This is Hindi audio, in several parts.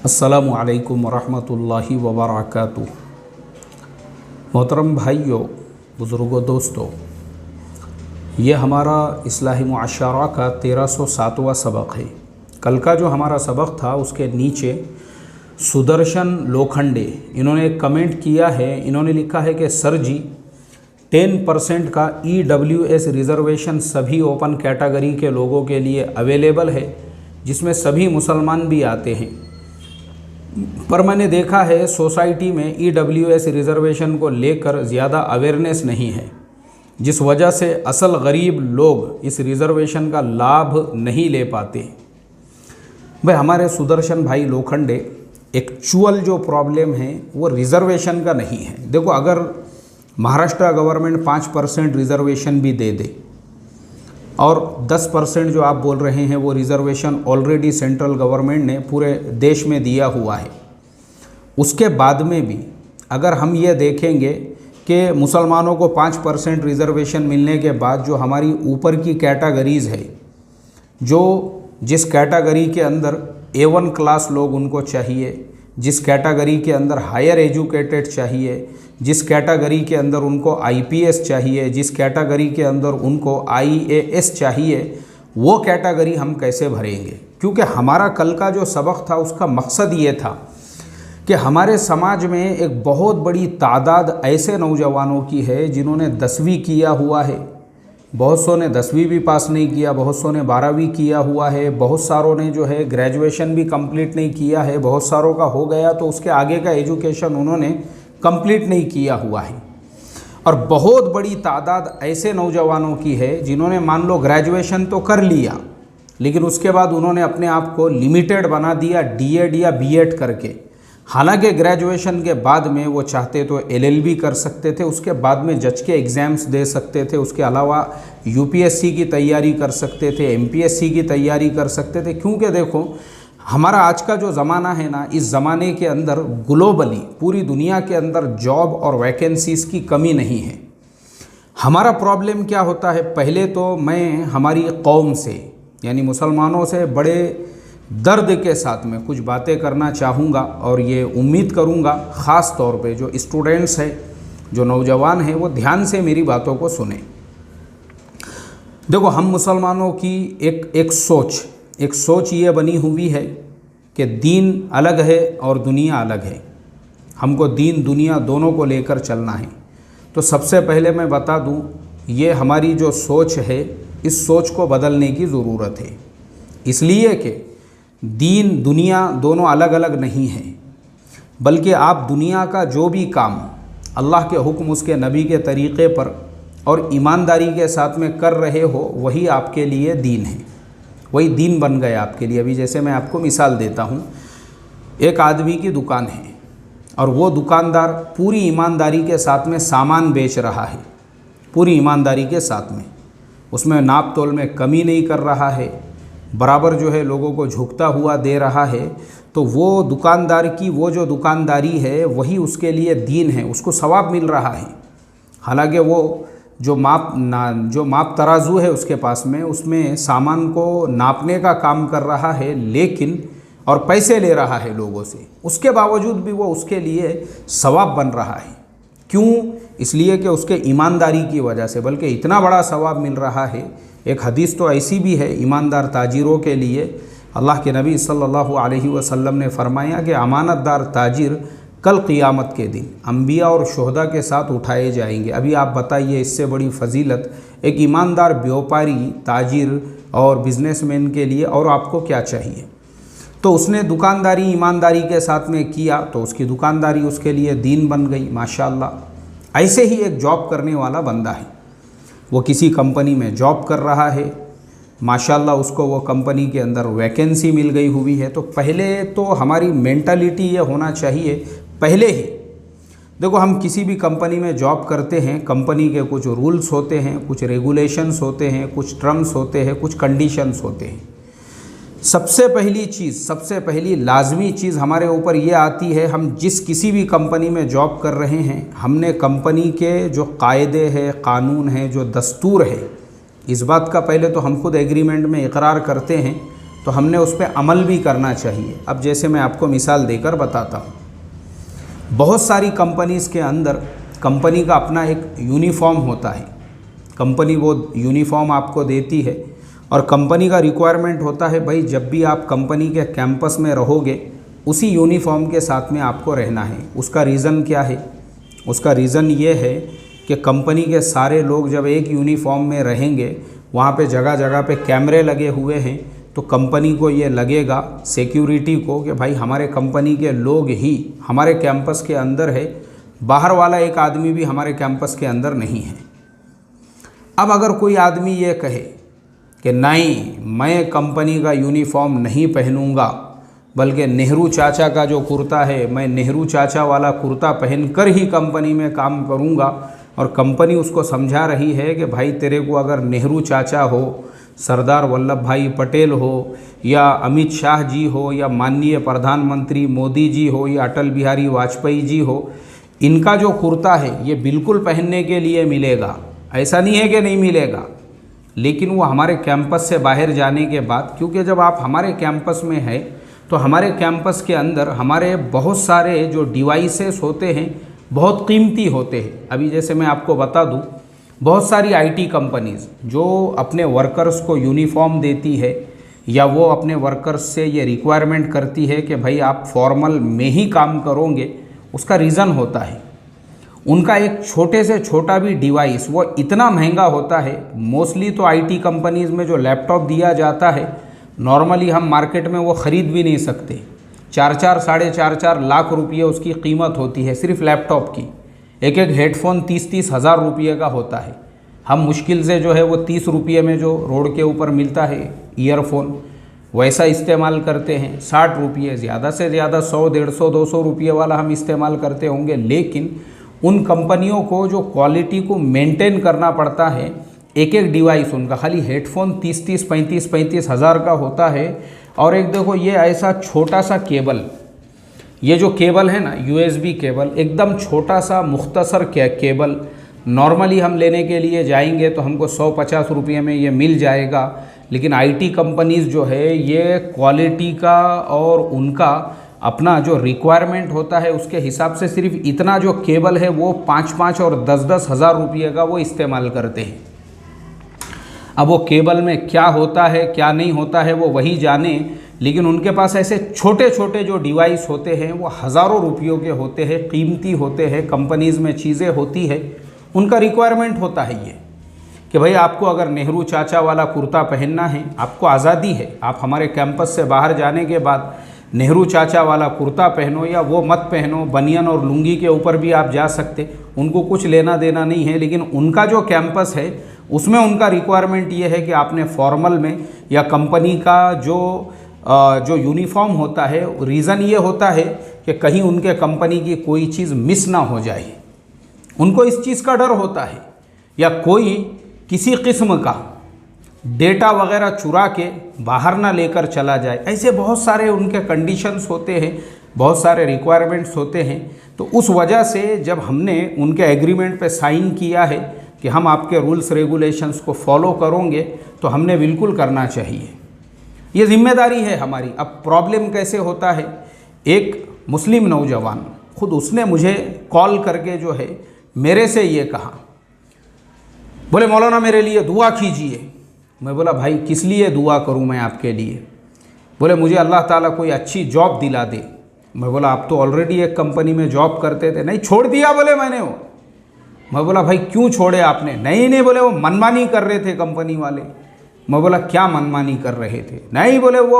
अस्सलामु अलैकुम वरहमतुल्लाहि वबरकातुहू। मोहतरम भाइयों, बुज़ुर्गों, दोस्तों, ये हमारा इस्लाही मुआशरा का 1307वां सबक है। कल का जो हमारा सबक था उसके नीचे सुदर्शन लोखंडे इन्होंने एक कमेंट किया है। इन्होंने लिखा है कि सर जी 10% का EWS रिज़र्वेशन सभी ओपन कैटेगरी के लोगों के लिए अवेलेबल है, जिसमें सभी मुसलमान भी आते हैं। पर मैंने देखा है सोसाइटी में EWS रिज़र्वेशन को लेकर ज़्यादा अवेयरनेस नहीं है, जिस वजह से असल गरीब लोग इस रिज़र्वेशन का लाभ नहीं ले पाते। भाई हमारे सुदर्शन भाई लोखंडे, एक्चुअल जो प्रॉब्लम है वो रिज़र्वेशन का नहीं है। देखो, अगर महाराष्ट्र गवर्नमेंट 5% रिज़र्वेशन भी दे दे और 10% जो आप बोल रहे हैं वो रिज़र्वेशन ऑलरेडी सेंट्रल गवर्नमेंट ने पूरे देश में दिया हुआ है, उसके बाद में भी अगर हम ये देखेंगे कि मुसलमानों को 5% रिज़र्वेशन मिलने के बाद जो हमारी ऊपर की कैटेगरीज़ है, जो जिस कैटेगरी के अंदर A1 क्लास लोग उनको चाहिए, जिस कैटेगरी के अंदर हायर एजुकेटेड चाहिए, जिस कैटेगरी के अंदर उनको IPS चाहिए, जिस कैटेगरी के अंदर उनको IAS चाहिए, वो कैटेगरी हम कैसे भरेंगे? क्योंकि हमारा कल का जो सबक था उसका मकसद ये था कि हमारे समाज में एक बहुत बड़ी तादाद ऐसे नौजवानों की है जिन्होंने 10वीं किया हुआ है, बहुत सौ ने 10वीं भी पास नहीं किया, बहुत सौ ने 12वीं किया हुआ है, बहुत सारों ने जो है ग्रेजुएशन भी कंप्लीट नहीं किया है, बहुत सारों का हो गया तो उसके आगे का एजुकेशन उन्होंने कंप्लीट नहीं किया हुआ है। और बहुत बड़ी तादाद ऐसे नौजवानों की है जिन्होंने मान लो ग्रेजुएशन तो कर लिया, लेकिन उसके बाद उन्होंने अपने आप को लिमिटेड बना दिया DED या BEd करके। हालांकि ग्रेजुएशन के बाद में वो चाहते तो LLB कर सकते थे, उसके बाद में जज के एग्ज़ाम्स दे सकते थे, उसके अलावा UPSC की तैयारी कर सकते थे, MPSC की तैयारी कर सकते थे। क्योंकि देखो, हमारा आज का जो ज़माना है ना, इस ज़माने के अंदर ग्लोबली पूरी दुनिया के अंदर जॉब और वैकेंसीज़ की कमी नहीं है। हमारा प्रॉब्लम क्या होता है, पहले तो मैं हमारी कौम से यानी मुसलमानों से बड़े दर्द के साथ में कुछ बातें करना चाहूँगा और ये उम्मीद करूँगा ख़ास तौर पे जो स्टूडेंट्स हैं, जो नौजवान हैं, वो ध्यान से मेरी बातों को सुने। देखो, हम मुसलमानों की एक सोच ये बनी हुई है कि दीन अलग है और दुनिया अलग है। हमको दीन दुनिया दोनों को लेकर चलना है। तो सबसे पहले मैं बता दूं, ये हमारी जो सोच है, इस सोच को बदलने की ज़रूरत है। इसलिए कि दीन दुनिया दोनों अलग अलग नहीं हैं, बल्कि आप दुनिया का जो भी काम अल्लाह के हुक्म, उसके नबी के तरीक़े पर और ईमानदारी के साथ में कर रहे हो, वही आपके लिए दीन है, वही दीन बन गया आपके लिए। अभी जैसे मैं आपको मिसाल देता हूँ, एक आदमी की दुकान है और वो दुकानदार पूरी ईमानदारी के साथ में सामान बेच रहा है, पूरी ईमानदारी के साथ में, उसमें नाप तोल में कमी नहीं कर रहा है, बराबर जो है लोगों को झुकता हुआ दे रहा है। तो वो दुकानदार की वो जो दुकानदारी है वही उसके लिए दीन है, उसको सवाब मिल रहा है। हालांकि वो जो माप तराजू है उसके पास में, उसमें सामान को नापने का काम कर रहा है, लेकिन और पैसे ले रहा है लोगों से, उसके बावजूद भी वो उसके लिए सवाब बन रहा है। क्यों? इसलिए कि उसके ईमानदारी की वजह से, बल्कि इतना बड़ा सवाब मिल रहा है। एक हदीस तो ऐसी भी है ईमानदार ताजिरों के लिए, अल्लाह के नबी सल्लल्लाहु अलैहि वसल्लम ने फरमाया कि अमानतदार ताजिर कल क़ियामत के दिन अंबिया और शुहदा के साथ उठाए जाएंगे। अभी आप बताइए, इससे बड़ी फजीलत एक ईमानदार व्यापारी, ताजिर और बिजनेसमैन के लिए और आपको क्या चाहिए? तो उसने दुकानदारी ईमानदारी के साथ में किया तो उसकी दुकानदारी उसके लिए दीन बन गई, माशाअल्लाह। ऐसे ही एक जॉब करने वाला बंदा है, वो किसी कंपनी में जॉब कर रहा है, माशाअल्लाह उसको वो कंपनी के अंदर वैकेंसी मिल गई हुई है। तो पहले तो हमारी मेंटालिटी ये होना चाहिए, पहले ही देखो, हम किसी भी कंपनी में जॉब करते हैं, कंपनी के कुछ रूल्स होते हैं, कुछ रेगुलेशंस होते हैं, कुछ टर्म्स होते हैं, कुछ कंडीशंस होते हैं। सबसे पहली लाजमी चीज़ हमारे ऊपर ये आती है, हम जिस किसी भी कंपनी में जॉब कर रहे हैं, हमने कंपनी के जो कायदे हैं, कानून हैं, जो दस्तूर है, इस बात का पहले तो हम खुद एग्रीमेंट में इकरार करते हैं। तो हमने उस पर अमल भी करना चाहिए। अब जैसे मैं आपको मिसाल देकर बताता हूँ, बहुत सारी कंपनीज़ के अंदर कंपनी का अपना एक यूनिफॉर्म होता है। कंपनी वो यूनिफॉर्म आपको देती है और कंपनी का रिक्वायरमेंट होता है भाई जब भी आप कंपनी के कैंपस में रहोगे उसी यूनिफॉर्म के साथ में आपको रहना है। उसका रीज़न क्या है? उसका रीज़न ये है कि कंपनी के सारे लोग जब एक यूनिफॉर्म में रहेंगे, वहाँ पे जगह जगह पे कैमरे लगे हुए हैं, तो कंपनी को ये लगेगा, सिक्योरिटी को, कि भाई हमारे कंपनी के लोग ही हमारे कैंपस के अंदर है, बाहर वाला एक आदमी भी हमारे कैंपस के अंदर नहीं है। अब अगर कोई आदमी ये कहे कि नहीं, मैं कंपनी का यूनिफॉर्म नहीं पहनूंगा, बल्कि नेहरू चाचा का जो कुर्ता है, मैं नेहरू चाचा वाला कुर्ता पहनकर ही कंपनी में काम करूंगा, और कंपनी उसको समझा रही है कि भाई तेरे को अगर नेहरू चाचा हो, सरदार वल्लभ भाई पटेल हो, या अमित शाह जी हो, या माननीय प्रधानमंत्री मोदी जी हो, या अटल बिहारी वाजपेयी जी हो, इनका जो कुर्ता है ये बिल्कुल पहनने के लिए मिलेगा, ऐसा नहीं है कि नहीं मिलेगा। लेकिन वो हमारे कैंपस से बाहर जाने के बाद, क्योंकि जब आप हमारे कैंपस में हैं तो हमारे कैंपस के अंदर हमारे बहुत सारे जो डिवाइसेस होते हैं बहुत कीमती होते हैं। अभी जैसे मैं आपको बता दूं, बहुत सारी आईटी कंपनीज़ जो अपने वर्कर्स को यूनिफॉर्म देती है, या वो अपने वर्कर्स से ये रिक्वायरमेंट करती है कि भाई आप फॉर्मल में ही काम करोगे, उसका रीज़न होता है उनका एक छोटे से छोटा भी डिवाइस वो इतना महंगा होता है। मोस्टली तो आईटी कंपनीज़ में जो लैपटॉप दिया जाता है, नॉर्मली हम मार्केट में वो ख़रीद भी नहीं सकते। 4-4 साढ़े 4-4 लाख रुपये उसकी कीमत होती है सिर्फ लैपटॉप की। एक एक हेडफोन 30-30 हज़ार रुपये का होता है। हम मुश्किल से जो है वो 30 रुपये में जो रोड के ऊपर मिलता है ईयरफोन, वैसा इस्तेमाल करते हैं। 60 रुपये, ज़्यादा से ज़्यादा 100, 150, 200 रुपये वाला हम इस्तेमाल करते होंगे। लेकिन उन कंपनियों को जो क्वालिटी को मेंटेन करना पड़ता है, एक एक डिवाइस उनका खाली हेडफोन 30-30, 35-35 हज़ार का होता है। और एक देखो ये ऐसा छोटा सा केबल, ये जो केबल है ना USB केबल, एकदम छोटा सा मुख्तसर केबल, नॉर्मली हम लेने के लिए जाएंगे तो हमको 100-50 रुपये में ये मिल जाएगा। लेकिन आईटी कंपनीज़ जो है ये क्वालिटी का और उनका अपना जो रिक्वायरमेंट होता है उसके हिसाब से सिर्फ इतना जो केबल है वो 5-5 और 10-10 हज़ार रुपये का वो इस्तेमाल करते हैं। अब वो केबल में क्या होता है क्या नहीं होता है वो वही जाने, लेकिन उनके पास ऐसे छोटे छोटे जो डिवाइस होते हैं वो हज़ारों रुपयों के होते हैं, कीमती होते हैं। कंपनीज़ में चीज़ें होती है, उनका रिक्वायरमेंट होता है ये कि भाई आपको अगर नेहरू चाचा वाला कुर्ता पहनना है, आपको आज़ादी है, आप हमारे कैंपस से बाहर जाने के बाद नेहरू चाचा वाला कुर्ता पहनो या वो मत पहनो, बनियन और लुंगी के ऊपर भी आप जा सकते, उनको कुछ लेना देना नहीं है। लेकिन उनका जो कैंपस है उसमें उनका रिक्वायरमेंट ये है कि आपने फॉर्मल में, या कंपनी का जो यूनिफॉर्म होता है, रीज़न ये होता है कि कहीं उनके कंपनी की कोई चीज़ मिस ना हो जाए, उनको इस चीज़ का डर होता है, या कोई किसी किस्म का डेटा वगैरह चुरा के बाहर ना लेकर चला जाए। ऐसे बहुत सारे उनके कंडीशंस होते हैं, बहुत सारे रिक्वायरमेंट्स होते हैं। तो उस वजह से जब हमने उनके एग्रीमेंट पे साइन किया है कि हम आपके रूल्स रेगुलेशंस को फॉलो करेंगे, तो हमने बिल्कुल करना चाहिए, ये जिम्मेदारी है हमारी। अब प्रॉब्लम कैसे होता है, एक मुस्लिम नौजवान खुद उसने मुझे कॉल करके जो है मेरे से ये कहा, बोले मौलाना मेरे लिए दुआ कीजिए। मैं बोला भाई किस लिए दुआ करूं मैं आपके लिए? बोले मुझे अल्लाह ताला कोई अच्छी जॉब दिला दे। मैं बोला आप तो ऑलरेडी एक कंपनी में जॉब करते थे। नहीं, छोड़ दिया बोले मैंने वो। मैं बोला भाई क्यों छोड़े आपने? नहीं बोले वो मनमानी कर रहे थे कंपनी वाले। मैं बोला क्या मनमानी कर रहे थे? नहीं बोले वो,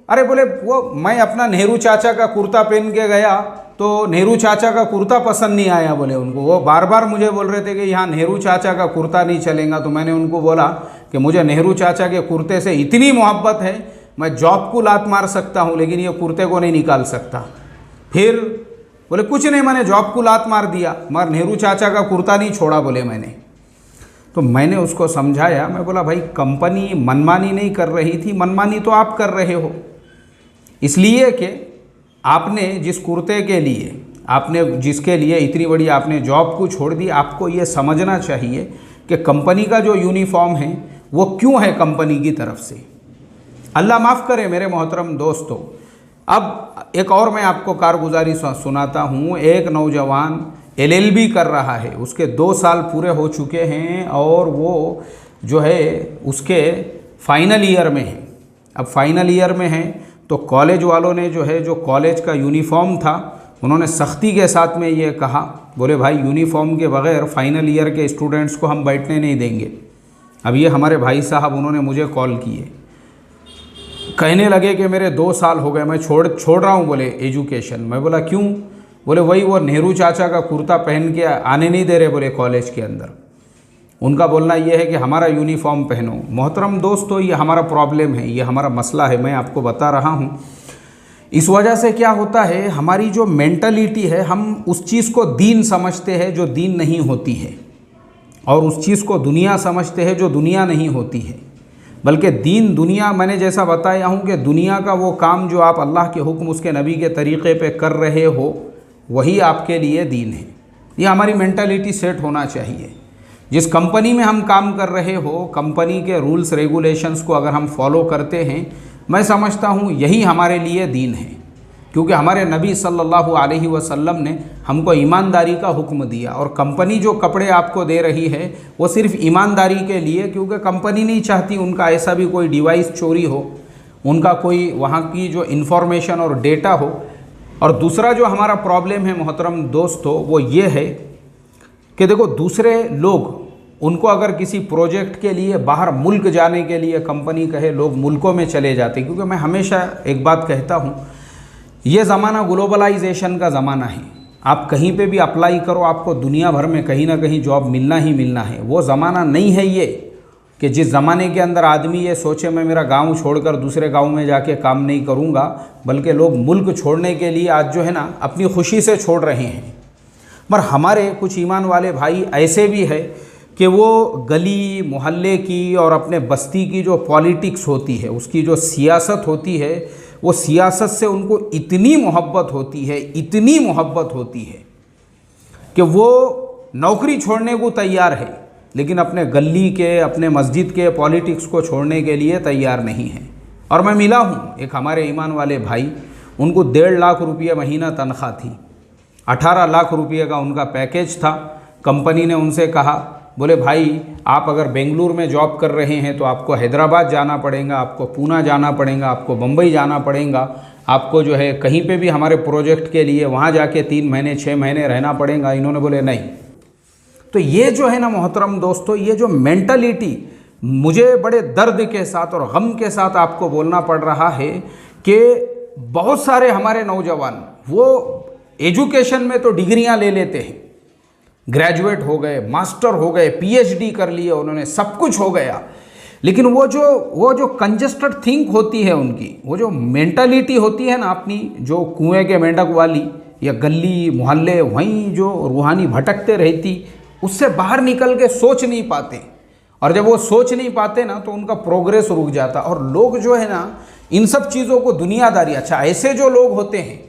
अरे बोले वो मैं अपना नेहरू चाचा का कुर्ता पहन के गया तो नेहरू चाचा का कुर्ता पसंद नहीं आया बोले उनको। वो बार बार मुझे बोल रहे थे कि यहाँ नेहरू चाचा का कुर्ता नहीं चलेगा। तो मैंने उनको बोला कि मुझे नेहरू चाचा के कुर्ते से इतनी मोहब्बत है, मैं जॉब को लात मार सकता हूँ लेकिन ये कुर्ते को नहीं निकाल सकता। फिर बोले कुछ नहीं, मैंने जॉब को लात मार दिया मगर नेहरू चाचा का कुर्ता नहीं छोड़ा बोले मैंने। तो मैंने उसको समझाया, मैं बोला भाई कंपनी मनमानी नहीं कर रही थी, मनमानी तो आप कर रहे हो, इसलिए कि आपने जिस कुर्ते के लिए, आपने जिसके लिए इतनी बड़ी आपने जॉब को छोड़ दी, आपको ये समझना चाहिए कि कंपनी का जो यूनिफॉर्म है वो क्यों है कंपनी की तरफ से। अल्लाह माफ़ करे मेरे मोहतरम दोस्तों। अब एक और मैं आपको कारगुजारी सुनाता हूँ। एक नौजवान LLB कर रहा है, उसके 2 साल पूरे हो चुके हैं और वो जो है उसके फाइनल ईयर में है। अब फाइनल ईयर में है तो कॉलेज वालों ने जो है, जो कॉलेज का यूनिफॉर्म था, उन्होंने सख्ती के साथ में ये कहा, बोले भाई यूनिफॉर्म के बग़ैर फाइनल ईयर के स्टूडेंट्स को हम बैठने नहीं देंगे। अब ये हमारे भाई साहब उन्होंने मुझे कॉल किए, कहने लगे कि मेरे 2 साल हो गए, मैं छोड़ रहा हूँ बोले एजुकेशन। मैं बोला क्यों? बोले वही वो नेहरू चाचा का कुर्ता पहन के आने नहीं दे रहे बोले कॉलेज के अंदर। उनका बोलना ये है कि हमारा यूनिफॉर्म पहनो। मोहतरम दोस्तों, ये हमारा प्रॉब्लम है, ये हमारा मसला है, मैं आपको बता रहा हूँ। इस वजह से क्या होता है, हमारी जो मेंटलिटी है, हम उस चीज़ को दीन समझते हैं जो दीन नहीं होती है, और उस चीज़ को दुनिया समझते हैं जो दुनिया नहीं होती है। बल्कि दीन दुनिया, मैंने जैसा बताया हूँ कि दुनिया का वो काम जो आप अल्लाह के हुक्म उसके नबी के तरीक़े पे कर रहे हो, वही आपके लिए दीन है। ये हमारी मेंटलिटी सेट होना चाहिए। जिस कंपनी में हम काम कर रहे हो, कंपनी के रूल्स रेगुलेशंस को अगर हम फॉलो करते हैं, मैं समझता हूँ यही हमारे लिए दीन है। क्योंकि हमारे नबी सल्लल्लाहु अलैहि वसल्लम ने हमको ईमानदारी का हुक्म दिया, और कंपनी जो कपड़े आपको दे रही है वो सिर्फ ईमानदारी के लिए, क्योंकि कंपनी नहीं चाहती उनका ऐसा भी कोई डिवाइस चोरी हो, उनका कोई वहाँ की जो इन्फॉर्मेशन और डेटा हो। और दूसरा जो हमारा प्रॉब्लम है मोहतरम दोस्तों, वो ये है कि देखो, दूसरे लोग, उनको अगर किसी प्रोजेक्ट के लिए बाहर मुल्क जाने के लिए कंपनी कहे, लोग मुल्कों में चले जाते। क्योंकि मैं हमेशा एक बात कहता हूँ, ये ज़माना ग्लोबलाइजेशन का ज़माना है। आप कहीं पे भी अप्लाई करो, आपको दुनिया भर में कहीं ना कहीं जॉब मिलना ही मिलना है। वो ज़माना नहीं है ये कि जिस ज़माने के अंदर आदमी ये सोचे मैं मेरा गांव छोड़कर दूसरे गांव में जाके काम नहीं करूंगा, बल्कि लोग मुल्क छोड़ने के लिए आज जो है ना अपनी खुशी से छोड़ रहे हैं। पर हमारे कुछ ईमान वाले भाई ऐसे भी है कि वो गली मोहल्ले की और अपने बस्ती की जो पॉलिटिक्स होती है, उसकी जो सियासत होती है, वो सियासत से उनको इतनी मोहब्बत होती है, इतनी मोहब्बत होती है कि वो नौकरी छोड़ने को तैयार है, लेकिन अपने गली के, अपने मस्जिद के पॉलिटिक्स को छोड़ने के लिए तैयार नहीं है। और मैं मिला हूँ एक हमारे ईमान वाले भाई, उनको 1.5 लाख रुपये महीना तनख्वाह थी, 18 लाख रुपये का उनका पैकेज था। कंपनी ने उनसे कहा, बोले भाई आप अगर बेंगलुरु में जॉब कर रहे हैं तो आपको हैदराबाद जाना पड़ेगा, आपको पूना जाना पड़ेगा, आपको बम्बई जाना पड़ेगा, आपको जो है कहीं पे भी हमारे प्रोजेक्ट के लिए वहाँ जाके 3 महीने 6 महीने रहना पड़ेगा। इन्होंने बोले नहीं। तो ये जो है ना मोहतरम दोस्तों, ये जो मेंटलिटी, मुझे बड़े दर्द के साथ और गम के साथ आपको बोलना पड़ रहा है कि बहुत सारे हमारे नौजवान वो एजुकेशन में तो डिग्रियां ले लेते हैं, ग्रेजुएट हो गए, मास्टर हो गए, PhD कर लिए उन्होंने, सब कुछ हो गया, लेकिन वो जो कंजस्टेड थिंक होती है उनकी, वो जो मेंटालिटी होती है ना अपनी, जो कुएं के मेंढक वाली या गली मोहल्ले वहीं जो रूहानी भटकते रहती, उससे बाहर निकल के सोच नहीं पाते। और जब वो सोच नहीं पाते ना तो उनका प्रोग्रेस रुक जाता। और लोग जो है ना इन सब चीज़ों को दुनियादारी, अच्छा ऐसे जो लोग होते हैं,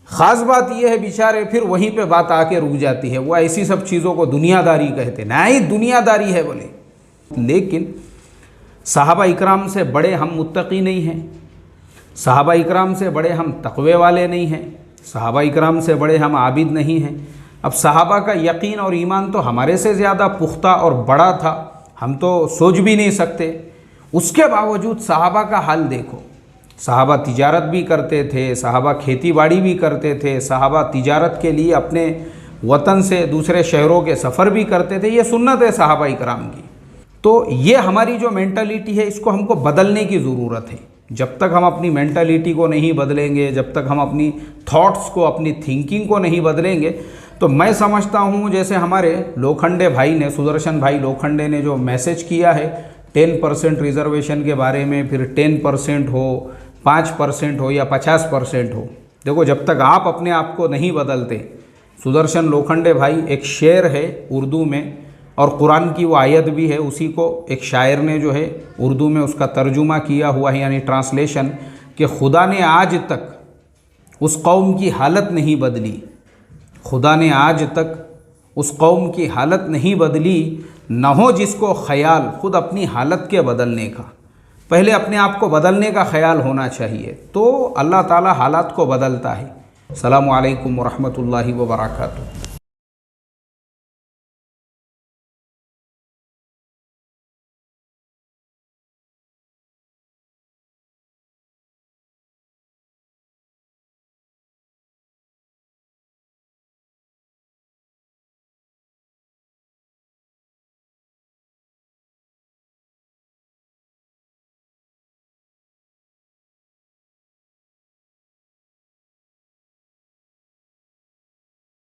ख़ास बात यह है बेचारे फिर वहीं पे बात आके रुक जाती है, वो ऐसी सब चीज़ों को दुनियादारी कहते, नहीं दुनियादारी है बोले। लेकिन सहाबा इकराम से बड़े हम मुत्तकी नहीं हैं, सहाबा इकराम से बड़े हम तक़वे वाले नहीं हैं, सहाबा इकराम से बड़े हम आबिद नहीं हैं। अब सहाबा का यकीन और ईमान तो हमारे से ज़्यादा पुख्ता और बड़ा था, हम तो सोच भी नहीं सकते। उसके बावजूद सहाबा का हाल देखो, सहाबा तिजारत भी करते थे, सहाबा खेती बाड़ी भी करते थे, सहाबा तिजारत के लिए अपने वतन से दूसरे शहरों के सफ़र भी करते थे। ये सुन्नत है सहाबा इकराम की। तो ये हमारी जो मेंटलिटी है, इसको हमको बदलने की ज़रूरत है। जब तक हम अपनी मेंटलिटी को नहीं बदलेंगे, जब तक हम अपनी थॉट्स को, अपनी थिंकिंग को नहीं बदलेंगे, तो मैं समझता हूँ जैसे हमारे लोखंडे भाई ने, सुदर्शन भाई लोखंडे ने जो मैसेज किया है 10% रिजर्वेशन के बारे में, फिर 10% हो, 5% हो या 50% हो, देखो जब तक आप अपने आप को नहीं बदलते, सुदर्शन लोखंडे भाई, एक शेर है उर्दू में और कुरान की वो आयत भी है, उसी को एक शायर ने जो है उर्दू में उसका तर्जुमा किया हुआ है, यानी ट्रांसलेशन, कि खुदा ने आज तक उस कौम की हालत नहीं बदली, खुदा ने आज तक उस कौम की हालत नहीं बदली, न हो जिसको ख्याल खुद अपनी हालत के बदलने का। पहले अपने आप को बदलने का ख्याल होना चाहिए, तो अल्लाह ताला हालात को बदलता है। अस्सलामु अलैकुम वरहमतुल्लाहि वबरकातुहू।